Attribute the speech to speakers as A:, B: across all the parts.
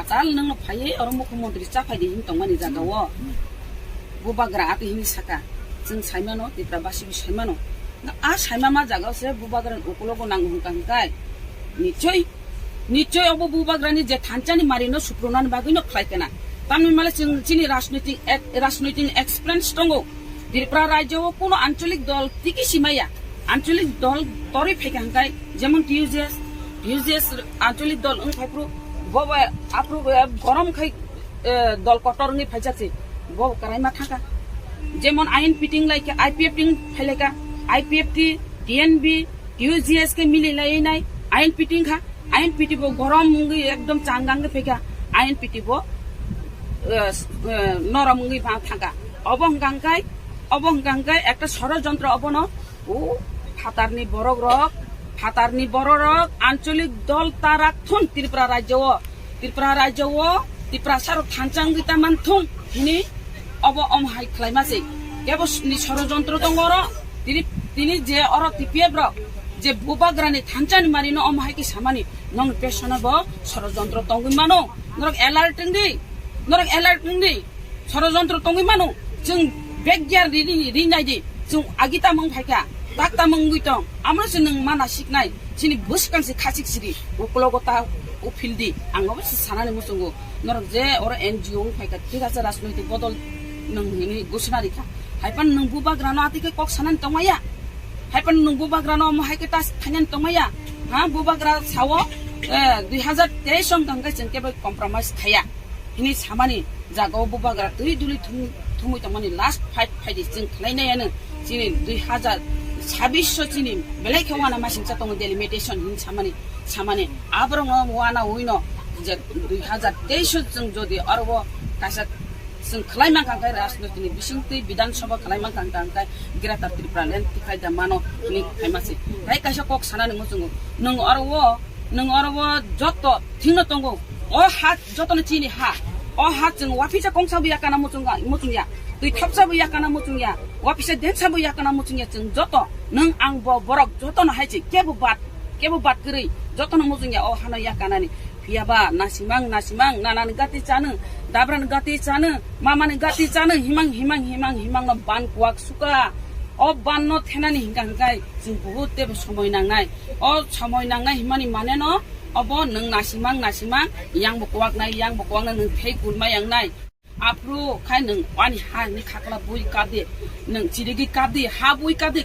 A: hatal nang phaye or mukhyamantri chaphai di him tongmani jagawo bubagra ati hini saka jeng saimano tipra basibi saimano a saimama jagao se bubagran ukulogo nanggung kangkai নিশ্চয় of বুবাগ্রানি যে থানচানি Marino সুপ্রনান বাগিনো খাইকেনা তামনি মালে চিনি রাজনৈতিক experience দङ Tripura রাজ্য কোনো আঞ্চলিক দল টিকি সীমাইয়া আঞ্চলিক দল তরে ফেকাঙ্কাই যেমন টিউজিএস আঞ্চলিক দল ফাইপ্রু ববা আপ্রু গরম খাই দল কটরনি ফাইজাছে বব কারাইমা থাকা যেমন আইন পিটিং লাইকে আইপিএফ টিং ফাইলেকা আইপিএফটি টিএনবি টিউজিএস কে মিলি লাই নাই আইন পিটিং খা আইন পিটিব গরম মুঙ্গি একদম চাঙ্গাঙ্গে ফেকা আইন পিটিব নরম মুঙ্গি থাকা অবহংকাঙ্কাই একটা ষড়যন্ত্র অবন ও ফাতারনি বড় রক আঞ্চলিক দল তারা থুন ত্রিপুরা রাজ্য ত্রিপুরা সার থানচাঙ্গি তামান থুন তিনি অমহাই খাইমাসে কেবল ষড়যন্ত্র দङ তিনি যে অর টিপিএফ যে বুবাগ্রানি থানচানি মারিনো অমহাইকি সামানি নং পেশনব ষড়যন্ত্র তঙ্গি মানো নরক এলার্টিং দি ষড়যন্ত্র তঙ্গি মানো जों बेगियार रिनायदि जों आगिता मं फाइका ताकता मंगुइतं आमरसो नों माना सिकनाय सिनि बुसकांसि खासिक सिरि उकलगता उफिलदि आंबो सानानै मुसुंगो नरक जे और एनजिओ फाइका थिगासा राजनैतिक बदल नों हिनि घोषणा रिखा हाइपान नों बुबाग्रानो आतिके कक सानान तंगाया हाइपान नों बुबाग्रानो हाइके तास थायनान तंगाया हा बुबाग्रा सावो 2023 सं गंगा जों केबो कम्प्रोमाइज थाया हिनि सामानि जागाव बुबाग्रा दुइ दुलि थुमै तमानि लास्ट फाइट जों खालायनायानो जोंनि 2026 जोंनि बेलायखे वाना मासिंचा दङ डेलिमिटेसन हिन सामानि आब्रङ वाना उइनो 2023 जों जदि अरब कासा जों खालायमांखांखाय राजनीतिनि बिसिंति विधानसभा खालायमांखांखाय ग्रेटार त्रिपुरा लेन्ड तिखायदा मानो नि खायमासि राय कासा कक सानानि मोजोंगो नों अरब जत थिंनो दङ अ हा जतनो चिनि हा अ हा जों वाफिसा कंसाबो याकाना मुचुंया दुइ थाबसाबो याकाना मुचुंया वाफिसा देनसाबो याकाना मुचुंया जों जत नों आं बरक जतनो हायसि केबो बात गरै जतनो मुचुंया अ हाना याकानानि फियाबा नासिमां नानानि गाति जानो दाब्रानि गाति जानो मामानि गाति जानो हिमां बान कुवाक सुका अ बान न थेनानि हिंगांगाय जों बहुत देबो समय नांनाय हिमानि माने न अब नों नासिमां यांबो कुवाकनाय नों थै गुलमा यांनाय आप्रु खाय नों वानि हा नि खाकला बुइ कादे नों चिरिगि कादे हा बुइ कादे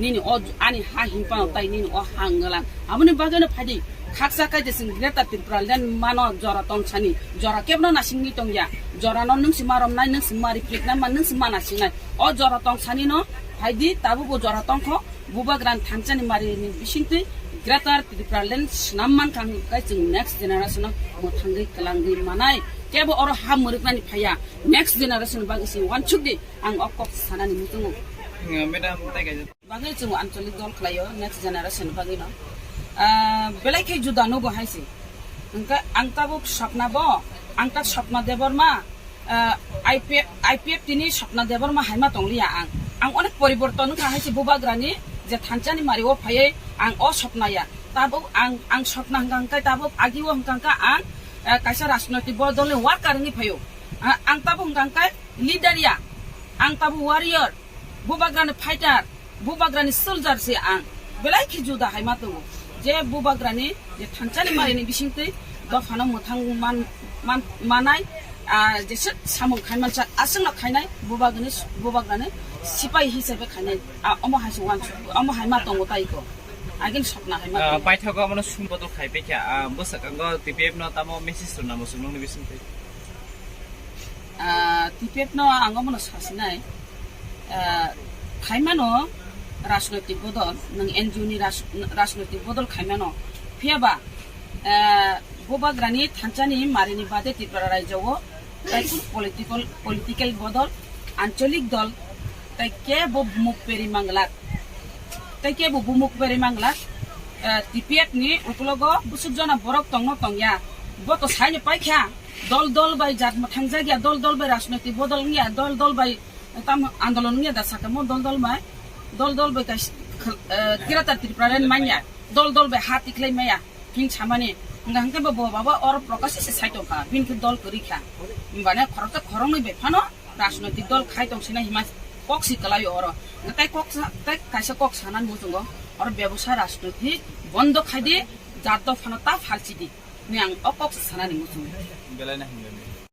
A: निनि अ आनि हा हिंपा ताइ निनि अ हांगला आबनि बागैनो फादि खाकसा कायदे जों ग्रेटार त्रिपुरा लेन्ड मानो जरा तंसानि जरा केबनो नासिंनि तंया जरा न नों सिमारमनाय नों सिमारि फ्लिकना मान नों सिमाना सिंनाय अ जरा तंसानि न फायदि ताबो जरा तंखो बुबाग्रान थानचानि मारिनि बिसिंति ग्रेटार त्रिपुरा लेन्ड नाममान खांगाय जों नेक्स्ट जेनेरेशन मोथांगै कलांगै मानाय केबो अर हा मुरुकनानि फाया नेक्स्ट जेनेरेशन बागैसि वानचुकदि आं अकक सानानि मुतुङो मेडाम ताइगाय बागै जों आन्चलिक दल खलायो नेक्स्ट जेनेरेशन बागै न बेलायखे जुदा नगो हायसि ओंका आं ताबो सपना देबरमा आईपीएफ तिनि सपना देबरमा हायमा तंलिया आं अनेक परिवर्तन खाहायसि बुबाग्रानि जे थानचानि मारिओ फायै आं अ सपनाया ताबो आं सपना हंगांकाय ताबो आगिओ हंगांका आं कायसा राजनैतिक बदलनि वार्कारनि फायो आं ताबो हंगांकाय लिडारिया आं ताबो वारियर बुबाग्रानि फाइटार बुबाग्रानि सोल्जार से आं बेलायखे जुदा हायमा दङ जे बुबाग्रानि जे थानचानि मारिनि बिसिंतै दफानो मोथां मानाय जेसे सामं खायमानसा आसंना खायनाय बुबाग्रानि सिपाही हिसाबै खायनाय अम हायमा दङ ताइको आगिन सपना हायमा
B: पाइथागो माने सुमबदल खायबेख्या बोसकांग टिपिएफ न तामो मेसेज सुना मुसुंगनि बिसिंतै
A: टिपिएफ न आंगो मनो सासिनाय खायमानो राजनैतिक बदल नों एनजिओनि राजनैतिक बदल खायमानो फियाबा बुबाग्रानि थानचानि मारिनि बादे त्रिपुरा राज्यआव पलिटिकल बदल आंचलिक दल ताइ केबो बुमुक पेरि मांगला टिपिएफ नि उकलगो बुसुजना बरक तंया बतो साइने पाइख्या दल बाय जात मथां जागिया दल बाय राजनैतिक बदल निया दल बाय ताम आन्दोलन निया दासाकमो दल बाय ग्रेटार त्रिपुरा लेन्ड मानिया दल बाय हातिख्लै माया हिं सामानि hangke baba or prokasi se saito ka binke dol kori kha bane khorota khorong nei befano rajnoitik dol khai tong sina hima kok si kalayo oro tai kok tai kaisa kok sanan musungo or ব্যবসা রাজনৈতিক বন্ধ খাই দিয়ে জাত ফano ta falsi di niang okok sanani musungo
B: Belai nah,